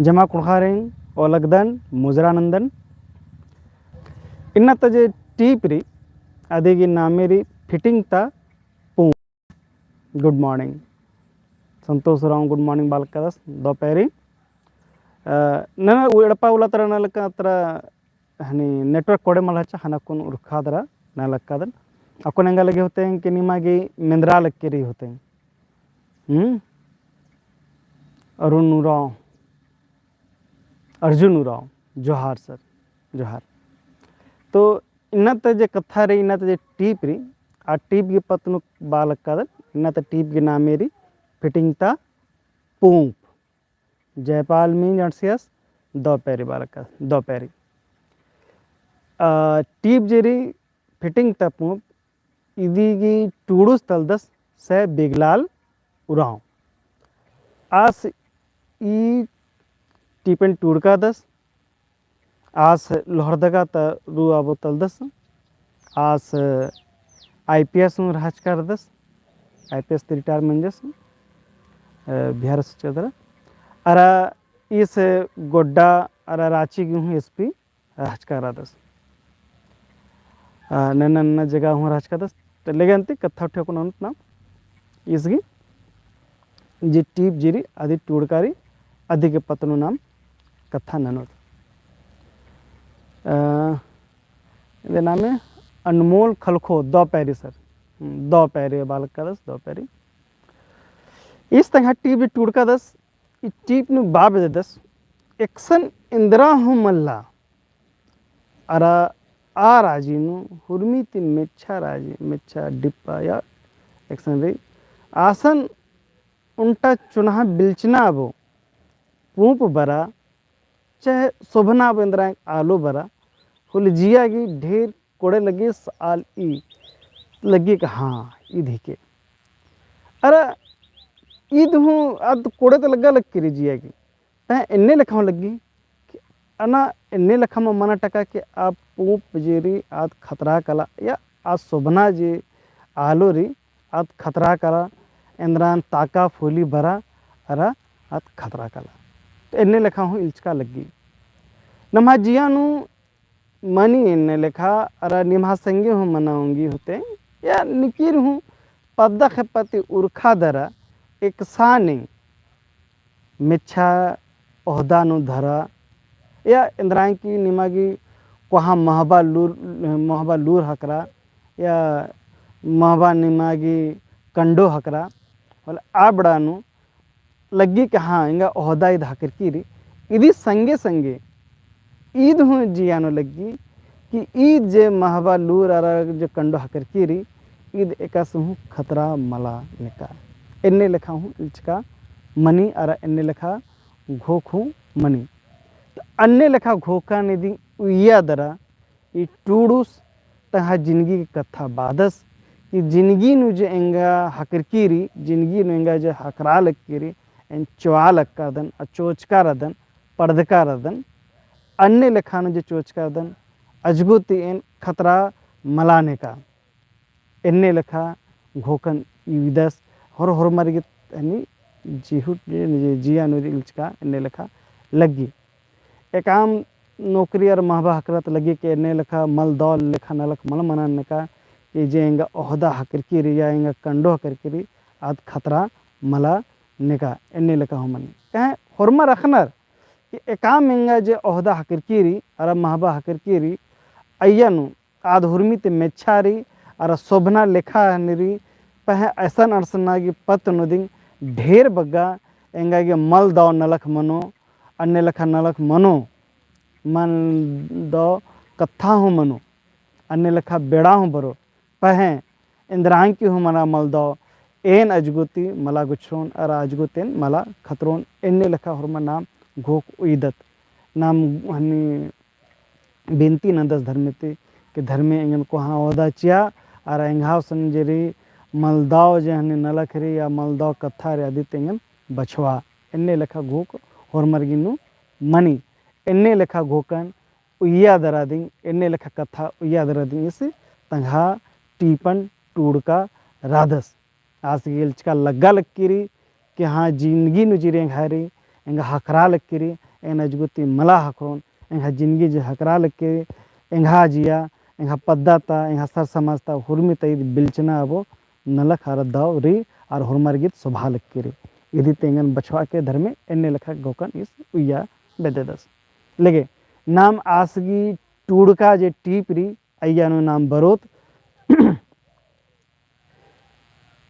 जमा कुड़खारें ओलगदन मुजरानंदन इन्ना तजे टीपरी अदेगी नामेरी फिटिंग ता पू गुड मॉर्निंग संतोष राव गुड मॉर्निंग बालकदस दोपहरी नना एड़पा उलतर नलकर हनी नेटवर्क कोड़े मलचा हनकुन उर्खादरा नलक्कादन अकुन एंगा लगे होते हैं कि निमागी मेंद्रा लक्केरी होते हैं अरुण उराव अर्जुन उराव जोहार सर जोहार तो इन्ना तजे कथा रे इन्ना तजे टीप री आ टीप की पत्नु बालक्कादन इन्ना त टीप की नामेरी फिटिंग ता पूंप जयपाल मीन जर्सियस दोपहरी बालका दोपहरी टीप जेरी फिटिंग ता पूंप इदीगी टूडूस तलदस से बिगलाल उराव आस ई टीपन टूड़का दस आस लोहरदगा त रू आबो तलदस आस आईपीएस राजकार दस आईपीएस रिटायरमेंट जस बिहार से चदरा अरा इस गोड्डा अरा रांची की हूँ एसपी राजकार दस नन्ना जगह हूँ राजकार दस तो लेगे अंति कथा उठे को नाम इसकी जी टीप जीरी आदि टूड़कारी आदि के पतनु नाम कथा ननोद नाम है अनमोल खलखो दोपहरी सर दोपहरी बालक का दस दोपहरी इस तरह टीप टूड़का दस टीप नु बाब दस एक्सन इंदिरा हूँ मल्ला अरा आ राजी नु हुर्मी ती मिच्छा राजी मिच्छा डिप्पा या एक्सन रे आसन उनटा चुनाह बिलचना बो पूप बरा चाहे शोभना बंदरा आलो बरा हुल जिया की ढेर कोड़े लगे साल ई लगी कि हाँ ईद के अरे ईद हूँ आद कोड़े तो लगा लग करी जिया की इन्ने लखा लगी कि अना इन्ने लखा में मना टका कि आप पूप जेरी आद खतरा कला या आज शोभना जे आलो री आद खतरा कला इंद्रान ताका फूली भरा अरा आद खतरा कला तो इन्ने लेखा हूँ इल्चका लगी नम्हा जियानु मनी इन्ने लेखा अरा निम्हा संगे हूँ मनाऊंगी होते या निकीर हूँ पद्दा खपति उर्खा दरा एक सानी मिच्छा ओहदानु धरा या इंद्राई की निमागी वहाँ महबा लूर हकरा या महबा निमागी कंडो हकरा बोले आबड़ानु लगी कि हाँ इंगा ओहदा इध हकर की इदी संगे संगे ईद हूँ जियानो लगी कि ईद जे महबा लूर अरा जो कंडो हकर की ईद एकास हूँ खतरा मला निका इन्ने लेखा हूँ इल्चका मनी अरा इन्ने लेखा घोक हूँ मनी तो अन्य लेखा घोका निधि उया दरा ये टूडूस तहा जिंदगी की कथा बादस कि जिंदगी नु जो एंगा हकरकीरी जिंदगी नु एंगा जो हकरा लकीरी एन चुआ लक्कादन अचोचका रदन पर्दका रदन अन्य लेखान जो चोचका रदन अजगुती एन खतरा मलाने का इन्ने लेखा घोकन विदस हर मरगी जीहुट जिया नुका इन्ने लेखा लगी एक आम नौकरी और महबा हकरत लगी कि इन्ने लेखा मल दौल लेखा नलक मल मनाने का ये जे इंगा ओहदा हकर की या इंगा कंडो हकर की आद खतरा मला निका इन्ने लेखा हो मन कहें हरमा रखनर कि एकाम इंगा जे ओहदा हकर की अर महबा हकर की अयनु आद हुर्मी ते मेच्छारी अर शोभना लेखा निरी पह ऐसा अरसना की पत नदिंग ढेर बग्गा एंगा के मल दौ नलख मनो अन्य लखा नलख मनो मन दो कथा हूँ मनो अन्य लखा बेड़ा हूँ बरो पहें इंद्रांग की हूँ मना मल दो एन अजगुती मला गुछरोन अर अजगुतेन मला खतरोन इन्ने लखा हरमा नाम घोक उइदत नाम हनी बिनती नंदस धर्मेते कि धर्मे इंगन को हाँ ओदा चिया अर एंघाव संजरी मलदाव जे हनी नलखरी या मलदाव कथा रे आदित्य इंगन बछवा इन्ने लेखा घोक होरमरगिनु मनी इन्ने लेखा घोकन उया दरादिंग इन्ने लेखा कथा उया दरादिंग इस तंघा टीपन टूड़का राधस आस गिलचका लग्गा लक्कीरी कि हाँ जिंदगी नु जिरे घारी ಎಂಗ ಹಕ್ರಾಲಕ್ಕಿರಿ ಎಂಗ ನಜ್ಗುತಿ ಮಲ ಹಾಕ್ರೋನ್ ಎಂಗ ಜಿಂದಗಿ ಜಿ ಹಕ್ರಾಲಕ್ಕಿರಿ ಎಂಗ ಜಿಯಾ ಎಂಗ ಪದ್ದಾತ ಎಂಗ ಸರ್ ಸಮಸ್ತ ಹುರ್ಮಿ ತೈದ್ बिलचना अबो नलक हर दाव री और हुरमरगित सुभालक्किरी इदी तेंगन बछवा के धर्मे एन्ने लखा गोकन इस उया बेदेदस लगे नाम आसगी टूड़का जे टीपरी अय्यानो नाम बरोत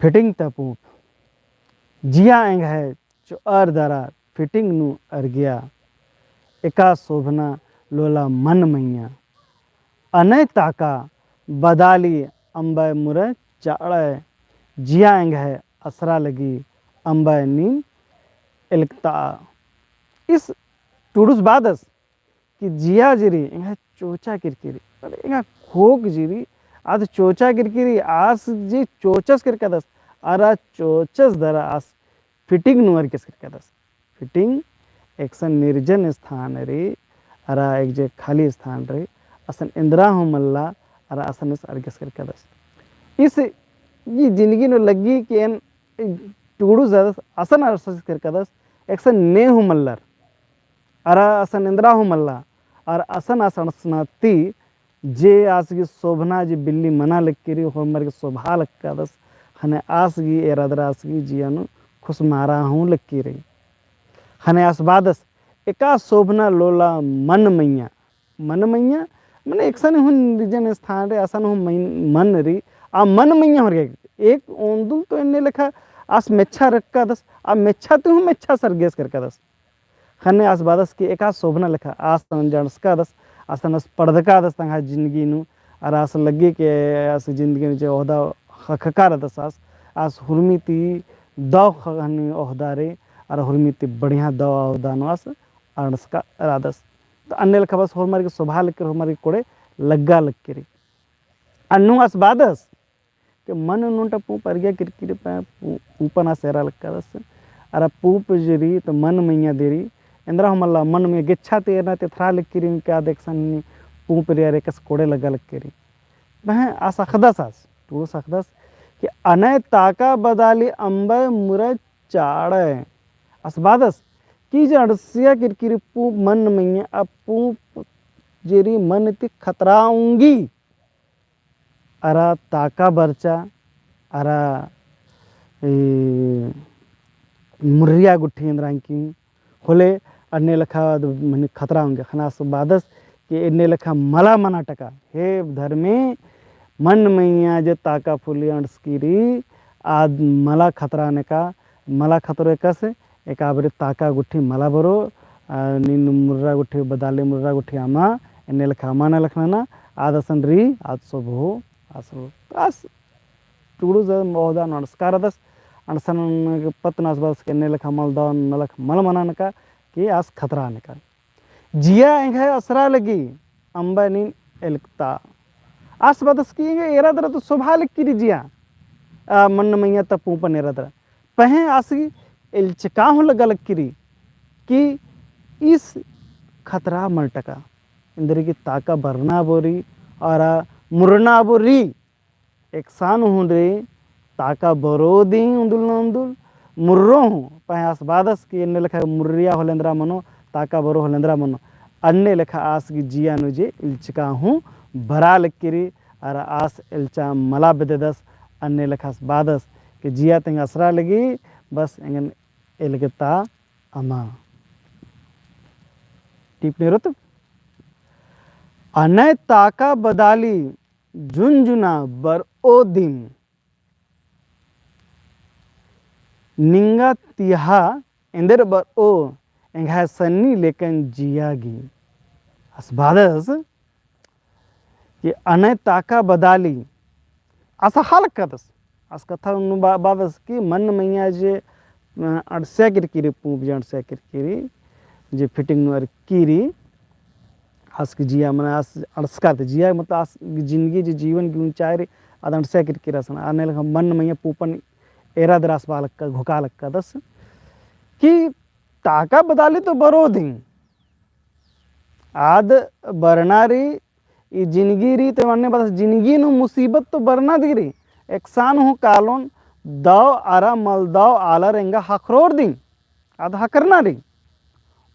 फिटिंग तपूप जिया एंग है जो दरा फिटिंग नु अर्गिया एका शोभना लोला मन मैया अनय ताका बदाली अंबय मुरे चाड़े जिया एंग है असरा लगी अंबय नीम एलकता इस टूडुस बादस कि जिया जिरी एंग चोचा किरकिरी पर एंग खोक जिरी आद चोचा किरकिरी आस जी चोचस किरकदस अरा चोचस दरा आस फिटिंग नुअर किस किरकदस फिटिंग एकसन निर्जन स्थान रे अरा एक जे खाली स्थान रे असन इंद्रा हो मल्ला अरा असन इस अर्गस किरकदस इस ये जिंदगी नो लगी कि एन टूडू ज़्यादा असन अर्गस किरकदस एकसन ने हो मल्लर अरा असन इंद्रा हो मल्ला और असन असन स्नाती जे आसगी शोभना जी बिल्ली मना लक्किरी होमर के शोभा लक्कदस हने आसगी एरादरा आसगी जियानु खुश मारा हूँ लक्की रही हने आसबादस एका शोभना लोला मन मैया मैंने एक सन हूँ रिजन स्थान रे असन हूँ मन री आ मन मैया हो गया एक ओंदुल तो इन्ने लिखा आस मेच्छा रक्का दस आ मेच्छा तो हूँ मेच्छा सरगेस करका दस हने आसबादस की एका शोभना लिखा आस जनस्का दस आसन पड़दका दस तंगा जिंदगी नु और आस लगे के आस जिंदगी में जो ओहदा हककार दस आस हुरमीती दव खनी ओहदारे और हुरमीती बढ़िया दव ओहदानो आस अणसका रादस तो अन्य लखा बस होमर के शोभा लक्कर होमर के कोड़े लग्गा लक्करी अन्नु आस बादस के मन नुंटा पू परगिया किरकिरी पूपना सेरा लक्का दस अरा पूप जरी तो मन मैया देरी इंद्रा हमल्ला मन में गिच्छा तेरना ते थरा लक्किरी क्या देखसन पूप रिया रेकस कोड़े लगा लक्करी वह आस अखदस आस टू सखदस कि अनय ताका बदाली अंबय मुरे चाड़े असबादस की जड़सिया किरकिरी पूप मन मैया अब पूप जेरी मन ती खतराऊंगी अरा ताका बरचा अरा मुर्रिया गुट्ठी इंद्रा की होले अन्य लखा मन खतरा होंगे खनास बादस कि इन्ने लखा मला मना टका हे धर्मे मन मैया जे ताका फुली अंडस्कीरी आद मला खतरा ने का मला खतरो कस एक आबरे ताका गुट्ठी मला बरो नीन मुर्रा गुट्ठी बदाले मुर्रा गुट्ठी आमा इन्ने लखा आमा न लखना आदसन री आद सोभो आसो आस टुडू ज मोदा नमस्कार दस अनसन पतनास बस के इन्ने लखा मल द नलख मल मना न का कि आस खतरा ने का जिया एंग है असरा लगी अंबा नीन एलकता आस बदस की एरा दरा तो शोभा लक्की जिया मन मैया तपू पन एरा दरा पहे आसगी एलचका हो लगा लक्की कि इस खतरा मलटका इंदर की ताका बरना बोरी और मुरना बोरी एक सान हूँ रे ताका बरो दी उंदुल उंदुल मुर्रो हूँ पहे आस बादस की इन्ने लेखा मुर्रिया होलेंद्रा मनो ताका बरो होलेंद्रा मनो अन्य लेखा आस की जिया नुजे इल्चका हूँ भरा लक्किरी और आस इल्चा मला बेदस अन्य लेखा बादस कि जिया तेंग असरा लगी बस एंगन एलगता अमा टिप्पणी रुत अनय ताका बदाली झुंझुना बर ओ दिन निंगा तिहा इंदर बर ओ एंगा सन्नी लेकन जियागी असबादस कि अनय ताका बदाली असा हाल कदस अस कथा बादस की मन मैया जे अड़स्या किरकिरी पूप जे अड़स्या किरकिरी जे फिटिंग नुअर कीरी आस की जिया मन आस अड़स्का जिया मतलब आस जिंदगी जे जीवन की ऊंचाई रे अद अड़स्या किरकिरा सन आने लगा मन मैया पूपन एरा दरास बालक का घोका लक्का दस कि ताका बदाली तो बरो दिन आद बरनारी ई जिंदगी री तो वन्ने बस जिंदगी नु मुसीबत तो बरना दी री एकसान हो कालोन दव आरा मल दव आला रेंगा हखरोर दिन आद हकरना री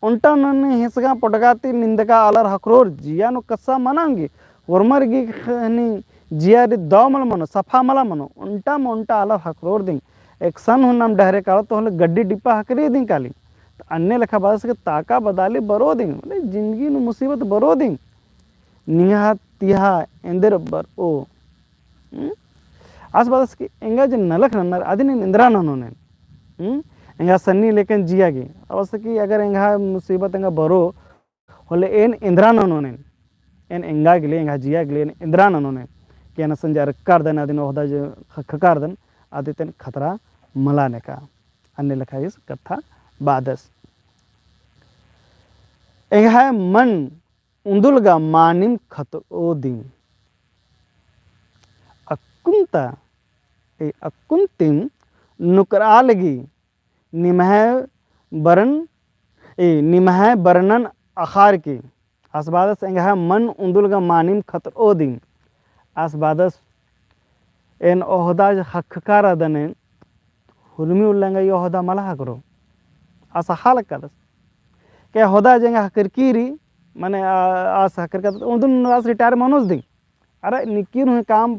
उंटा नन्ने हिसगा पटगाती निंदका आलर हकरोर जिया नो कस्सा मनांगी वर्मरगी खनी जिया रि दौमल मनो सफा मला मनो उंटा आलर हकरोर दिंग एक सन हुन्नम डहरे कालो तो हले गड्डी डिप्पा हकरी दिंग काली अन्य लेखा बास के ताका बदाली बरो दिंग मतलब जिंदगी नु मुसीबत बरो दिंग निहा तिहा इंदर बर ओ आस बास की एंगा जन नलख नन्नर आदिन इंद्रा ननोने एंगा सन्नी लेकिन जिया गी अवश्य की अगर एंगा मुसीबत एंगा बरो होले एन इंद्रा ननोने एन एंगा गिले एंगा जिया गिले एन इंद्रा ननोने के न संजार कर देन आदिन ओहदा जो खकार देन आदितन खतरा मलाने का अन्य लेखा इस कथा बादस एंगा मन उंदुलगा मानिम खत ओ दिन अकुंता ए अकुंतिम नुकरालगी निमह बरन ए निमह बरनन आखार की आसबादस एंगा मन उंदुलगा मानिम खत ओ दिन आसबादस एन ओहदा हक्कार दने हुलमी उल्लंगा ये ओहदा मला करो आसा हाल कदस के होदा जेंगा हकर कीरी माने आस हकर का उंदुन आस रिटायर मनोज दी अरे निकीर हूँ काम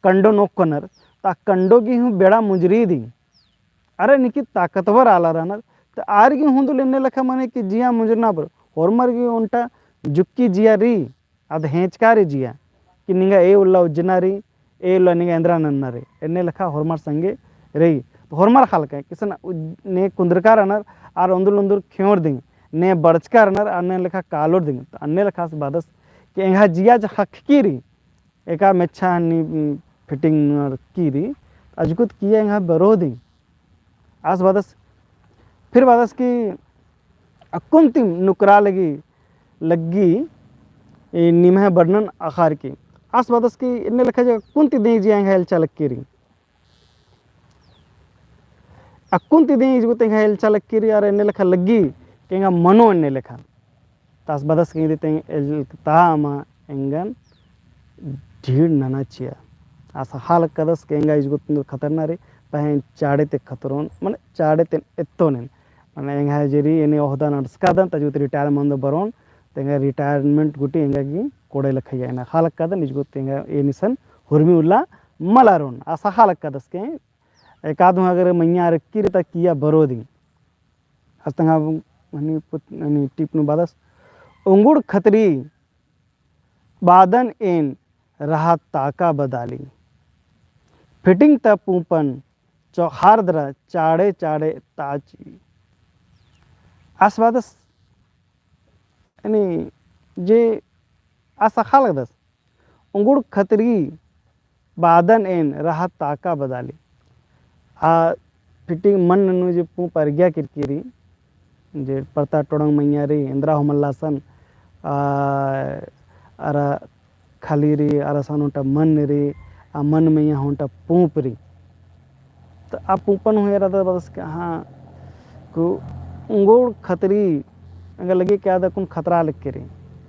कंडो नोक कनर ता कंडो की हूँ बेड़ा मुजरी दी अरे निकी ताकतवर आला रहना तो आर की हूँ तो लेने लखा माने कि जिया मुजरना पर होरमर की उनटा जुक्की जिया री अद हेंचकारी जिया कि निंगा ए उल्ला उज्जना री ए उल्ला निंगा इंद्रा नन्ना रे एने लखा होरमर संगे रही तो होरमर खाल का किसन ने कुंद्रकार अनर आर उंदुल उंदुल ख्योर दिंग ने बड़चकार अनर अन्य लेखा कालोर दिंग तो अन्य लेखा से बादस कि एंगा जिया ज हक कीरी एका मेच्छा नि फिटिंग कीरी अजकुत किया एंगा बरो दिंग आस बादस फिर बादस की अकुंतिम नुकरा लगी निमह वर्णन आखार की आस बादस की इन्ने लिखा जाए कुंती दे जी हेल चालक कीरी अकुंती दे जो तेंगा हेल चालक कीरी और इन्ने लिखा लगी केंगा मनो इन्ने लिखा तास बादस की देते एल तामा एंगन ढीड़ नना चिया आसा हाल कदस केंगा इजगुत खतरनारी पहन चाड़े ते खतरोन माने चाड़े ते एत्तोनेन माने एंगा जेरी एने ओहदा नडस्कादन तजुत रिटायर मंद बरोन तेंगा रिटायरमेंट गुटी एंगा की कोड़े लखैया एना हाल कदन इजगुत तेंगा एनिसन हुरमी उल्ला मलारोन आसा हाल कदस के एकाद अगर मैया रक्की ता किया बरोदी हस्तंगा मनी टिप नु बादस उंगुड़ खतरी बादन एन रहा ताका बदाली फिटिंग ता पूपन चौहार्द्रा चाड़े चाड़े ताची आसवादस यानी जे आसा खालदस उंगुड़ खतरी बादन एन रहा ताका बदाली आ फिटिंग मन नु जे पू पर गया किरकिरी जे परता टोड़ंग मैया रे इंद्रा हमल्लासन अरा खाली रे अरा सानोटा मन रे आ मन मैया होंटा पूप री तो आ पूपन हुए रहा बस के हाँ को उंगोड़ खतरी अगर लगे क्या था कौन खतरा लग के रे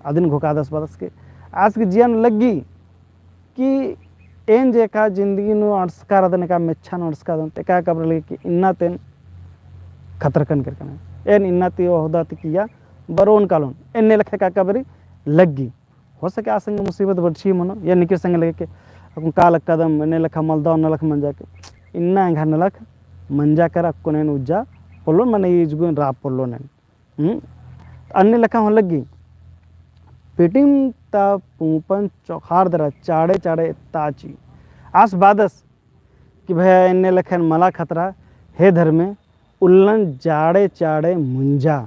आदिन घोका दस बरस के आज की जियन लगी कि एन जे का जिंदगी नु अड़सकार दने का मेच्छा नु अड़सकार दन ते का कबर लगे कि इन्ना तेन खतरकन कर कने एन इन्ना ती ओहदा ती किया बरोन कालोन एन्ने लखे का कबरी लगी हो सके आसंग मुसीबत बरछी मनो या निके संग लगे के अकुन काल कदम एने लखा मलदा न लख मंजा के इन्ना एंगा न लख मंजा कर अकुन उज्जा पोलो मने इजगुन रा पोलो ने अन्य लखा हो लगी फिटिंग ता पूपन चौखार दरा चाड़े चाड़े ताची आस बादस कि भैया इन्ने लखन मला खतरा हे धर्मे उल्लन जाड़े चाड़े मुंजा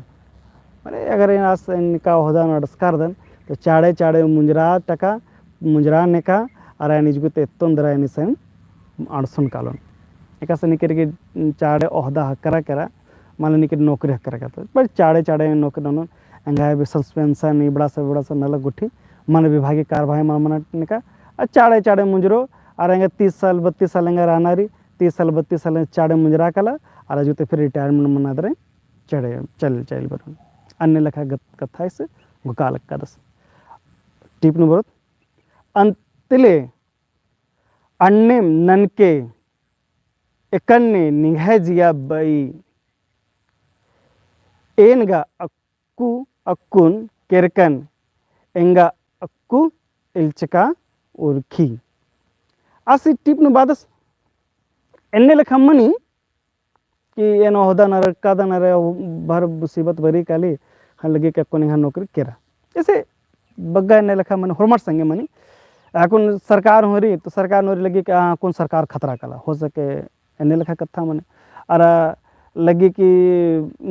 माने अगर आस इनका होदा नडस्कार दन तो चाड़े चाड़े मुंजरा टका मुंजरा ने का और निजगु तेत्तोंदरा निसन अड़सन कालोन एका से निकर के चाड़े ओहदा हकरा करा मान निकर नौकरी हकरा करता पर चाड़े चाड़े नौकरी नोन अंगाय भी सस्पेंशन नहीं बड़ा सा नलक गुठी मन विभागीय कार्यवाही मन निका चाड़े चाड़े मुंजरो और एंगे 30 साल 32 साल एंगे रानारी 30 साल 32 साल चाड़े मुंजरा कला और जो फिर रिटायरमेंट मना दरे चढ़े चल बरन अन्य लखा कथा इस घुका लग दस टिप नु अंतले अन्ने ननके एकन्ने निघे जिया बई Enga akku akkun kerkan enga akku ilchka urki asi tipnu badas enne lekhamani कि एनो होदा नर कादा नर भर मुसीबत बरी काली हन लगे कि कोनी हन नौकरी केरा ऐसे बग्गा ने लखा मन हरमट संगे मनी अकुन सरकार होरी तो सरकार नोरी लगी कि कौन सरकार खतरा कला हो सके एने लखा कथा मन अर लगी कि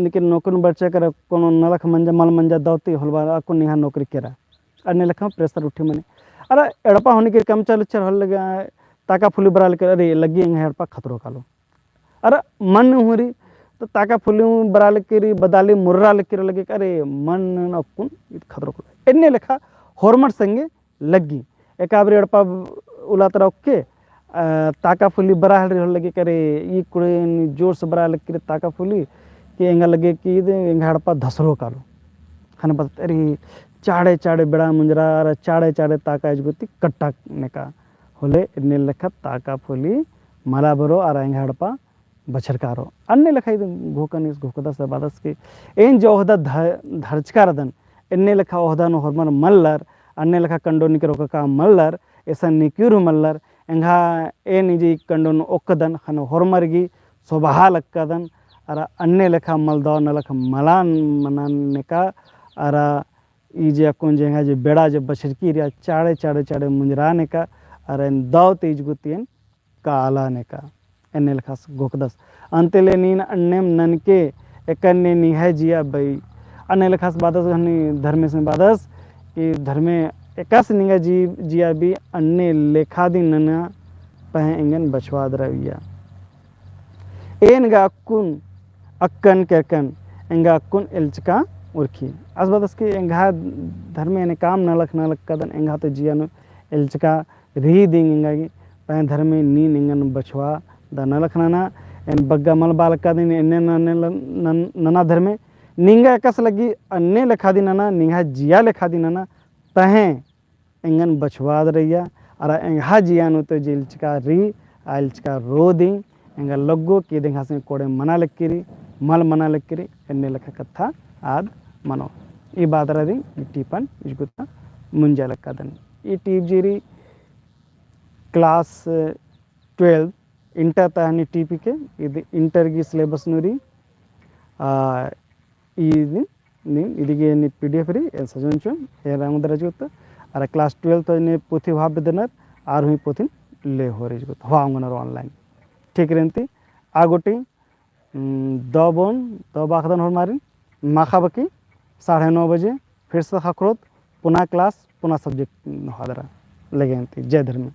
निके नौकरी बच्चे कर कोनो नलख मंजा मल मंजा दौती होलबा अकुन निहा नौकरी केरा अन्य लखा प्रेशर उठी मनी अरे एड़पा होने के कम चल चल हल लगा ताका फुली बरा लेकर अरे लगी एड़पा खतरो कालो अरे मन हुरी तो ताका फुली बरा लेकर बदाली मुर्रा लेकर लगे अरे मन अकुन खतरो को एने लेखा हॉर्मट संगे लगी एकाबरी एड़पा उला तरह के ताका फुली बरा हल लगे करे ई कुड़े जोर से बरा लेकर ताका फुली कि एंगा लगे कि एंगा हड़पा धसरो कालो खाने बस अरे चाड़े चाड़े बेड़ा मुंजरा अरे चाड़े चाड़े ताका इजगुती कट्टा नेका होले एने लेखा ताका फुली मला बरो अरे एंगा हड़पा बछरकारो अन्य लेखा घोकनिस घोकदा बादस के एन जो ओहदा धर्चकारदन एन्ने लेखा ओहदा नो हरमन मल्लर अन्य लेखा कंडोनी के रोका मल्लर ऐसा निक्यूर मल्लर एंगा एन जी कंडोन ओक्कदन हनो हरमरगी सोबहा लक्कदन अरा अन्य लेखा मलदो नलख मलान मनाने का अरा ई जे अकुन जेंगा जे बेड़ा जे बछरकी रिया चाड़े चाड़े चाड़े मुंजराने का अरे दाव तेज गुतियन कालाने का एने लखास गोकदस अंतेले नीन अन्नेम ननके एकन्ने निहाय जिया बई अन्य लखास बादस हनी धर्मे से बादस कि धर्मे एकास निंगा जी जिया भी अन्ने लेखादी नना पह इंगन बछवाद रविया एनगा अक्कुन अक्कन केकन एंगा अक्कुन एल्चका उर्खी अस बादस के एंगा धर्मे ने काम नलख नलख कदन एंगा तो जिया नो एल्चका री दिंग एंगा की पह धर्मे नीन इंगन बछवा द नलखनाना एन बग्गा मल बालका दिन एने नना धर्मे निंगा एकस लगी अन्य लेखा दी नना निंगा जिया लेखा दी नना तहे एंगन बछवाद रहिया अरा एंगा जिया नो तो जिलचका री आइलचका रो दी एंगा लग्गो की देंगा से कोड़े मना लक्किरी मल मना लक्किरी एने लेखा कथा आद मनो ई बात रही टीपन इजगुता मुंजा लक्कादन ई टीप जीरी क्लास 12 इंटर तहनी टीपी के ఇది ఇంటర్ కి సిలబస్ నూరి ఇది ఇదిగే ని पीडीएफ री सजनचु ए रामदर जुत अरे क्लास 12 तो ने पोथी भाव बेदनर आर हुई पोथी ले हो रे जुत होंगनर ऑनलाइन ठीक रेंती आगोटी दबन दबाखदन हर मारिन माखा बकी 9:30 बजे फिर से खखरोत पुनः क्लास पुनः सब्जेक्ट हादरा लगेंती जय धर्म।